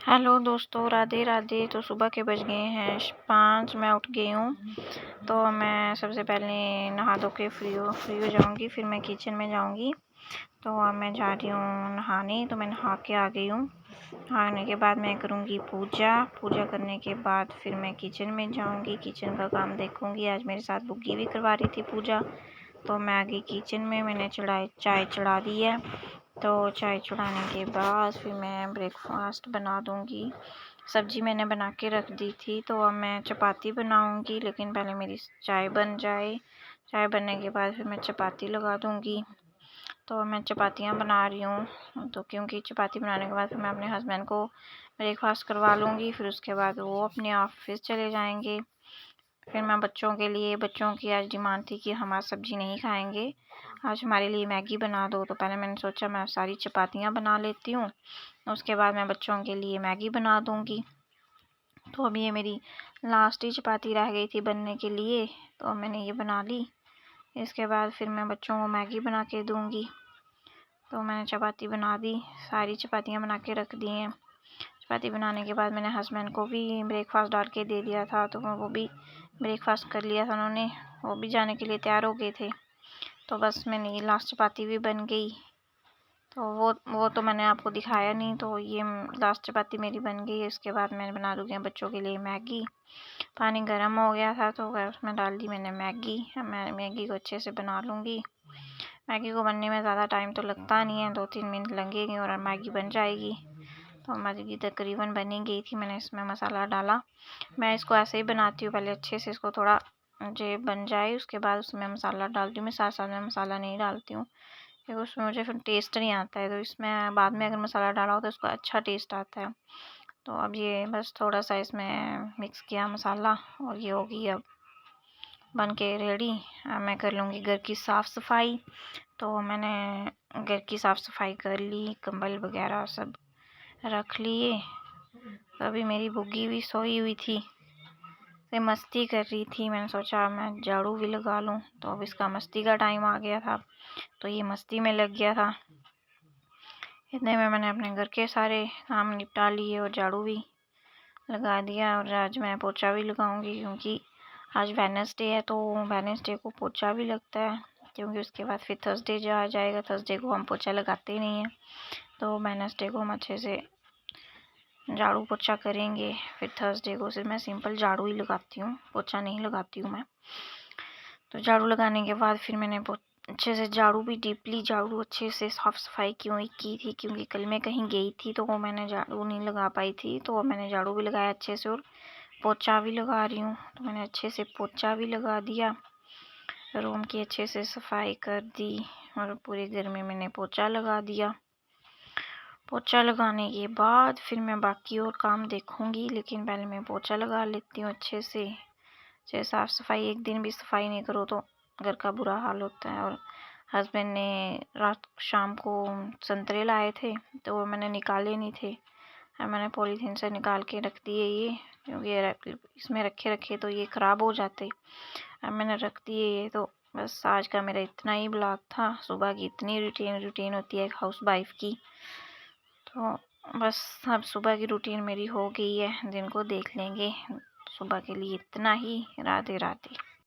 Hello दोस्तों, राधे राधे। तो सुबह के बज गए हैं 5। मैं उठ गई हूँ। तो मैं सबसे पहले नहा धो के फ्री हो जाऊँगी, फिर मैं किचन में जाऊँगी। तो अब मैं जा रही हूँ नहाने। तो मैं नहा के आ गई हूँ। नहाने के बाद मैं करूँगी पूजा करने के बाद फिर मैं किचन में जाऊँगी, किचन का काम देखूँगी। आज मेरे साथ बुग्गी भी करवा रही थी पूजा। तो मैं आ गई किचन में, मैंने चाय चढ़ा दी है। तो चाय चढ़ाने के बाद फिर मैं ब्रेकफास्ट बना दूँगी। सब्ज़ी मैंने बना के रख दी थी, तो अब मैं चपाती बनाऊँगी, लेकिन पहले मेरी चाय बन जाए। चाय बनने के बाद फिर मैं चपाती लगा दूँगी। तो मैं चपातियाँ बना रही हूँ, तो क्योंकि चपाती बनाने के बाद फिर मैं अपने हस्बैंड को ब्रेकफास्ट करवा लूँगी। फिर उसके बाद वो अपने ऑफिस चले जाएंगे। फिर मैं बच्चों की आज डिमांड थी कि हम आज सब्ज़ी नहीं खाएंगे, आज हमारे लिए मैगी बना दो। तो पहले मैंने सोचा मैं सारी चपातियाँ बना लेती हूँ, उसके बाद मैं बच्चों के लिए मैगी बना दूँगी। तो अभी ये मेरी लास्ट ही चपाती रह गई थी बनने के लिए, तो मैंने ये बना ली। इसके बाद फिर मैं बच्चों को मैगी बना के दूँगी। तो मैंने चपाती बना दी, सारी चपातियाँ बना के रख दी हैं। चपाती बनाने के बाद मैंने हस्बैंड को भी ब्रेकफास्ट डाल के दे दिया था, तो वो भी ब्रेकफास्ट कर लिया था उन्होंने, वो भी जाने के लिए तैयार हो गए थे। तो बस मैंने ये लास्ट चपाती भी बन गई। तो वो तो मैंने आपको दिखाया नहीं। तो ये लास्ट चपाती मेरी बन गई। इसके बाद मैं बना दूँगी बच्चों के लिए मैगी। पानी गर्म हो गया था तो उसमें डाल दी मैंने मैगी। मैं मैगी को अच्छे से बना लूँगी। मैगी को बनने में ज़्यादा टाइम तो लगता नहीं है, 2-3 मिनट लगेंगे और मैगी बन जाएगी। तो मैगी तकरीबन बनी गई थी। मैंने इसमें मसाला डाला। मैं इसको ऐसे ही बनाती हूँ, पहले अच्छे से इसको थोड़ा जो बन जाए उसके बाद उसमें मसाला डालती हूँ। मैं साथ साथ में मसाला नहीं डालती हूँ क्योंकि उसमें मुझे फिर टेस्ट नहीं आता है। तो इसमें बाद में अगर मसाला डाला हो तो उसका अच्छा टेस्ट आता है। तो अब ये बस थोड़ा सा इसमें मिक्स किया मसाला और ये होगी अब बन के रेडी। अब मैं कर लूँगी घर की साफ़ सफाई। तो मैंने घर की साफ़ सफाई कर ली, कंबल वगैरह सब रख लिए। अभी मेरी बुग्गी भी सोई हुई थी, से मस्ती कर रही थी। मैंने सोचा मैं झाड़ू भी लगा लूँ। तो अब इसका मस्ती का टाइम आ गया था, तो ये मस्ती में लग गया था। इतने में मैंने अपने घर के सारे काम निपटा लिए और झाड़ू भी लगा दिया। और आज मैं पोछा भी लगाऊंगी क्योंकि आज वेडनेसडे है, तो वेडनेसडे को पोछा भी लगता है क्योंकि उसके बाद फिर थर्सडे जो आ जाएगा, थर्सडे को हम पोछा लगाते ही नहीं हैं। तो वेडनेसडे को हम अच्छे से झाड़ू पोछा करेंगे। फिर थर्सडे को सिर्फ मैं सिंपल झाड़ू ही लगाती हूँ, पोछा नहीं लगाती हूँ मैं। तो झाड़ू लगाने के बाद फिर मैंने अच्छे से झाड़ू भी डीपली झाड़ू अच्छे से साफ़ सफाई की थी क्योंकि कल मैं कहीं गई थी तो वो मैंने झाड़ू नहीं लगा पाई थी। तो मैंने झाड़ू भी लगाया अच्छे से और पोछा भी लगा रही हूँ। तो मैंने अच्छे से पोछा भी लगा दिया, रूम की अच्छे से सफाई कर दी और पूरे घर में मैंने पोछा लगा दिया। पोछा लगाने के बाद फिर मैं बाकी और काम देखूँगी, लेकिन पहले मैं पोछा लगा लेती हूँ अच्छे से। चाहे साफ़ सफाई एक दिन भी सफाई नहीं करो तो घर का बुरा हाल होता है। और हस्बैंड ने रात शाम को संतरे लाए थे, तो वो मैंने निकाले नहीं थे। मैंने पॉलीथीन से निकाल के रख दिए ये, क्योंकि इसमें रखे रखे तो ये ख़राब हो जाते। मैंने रख दिए ये। तो बस आज का मेरा इतना ही ब्लॉग था। सुबह की इतनी रूटीन होती है एक हाउस वाइफ की। तो बस अब सुबह की रूटीन मेरी हो गई है, दिन को देख लेंगे। सुबह के लिए इतना ही। राधे राधे।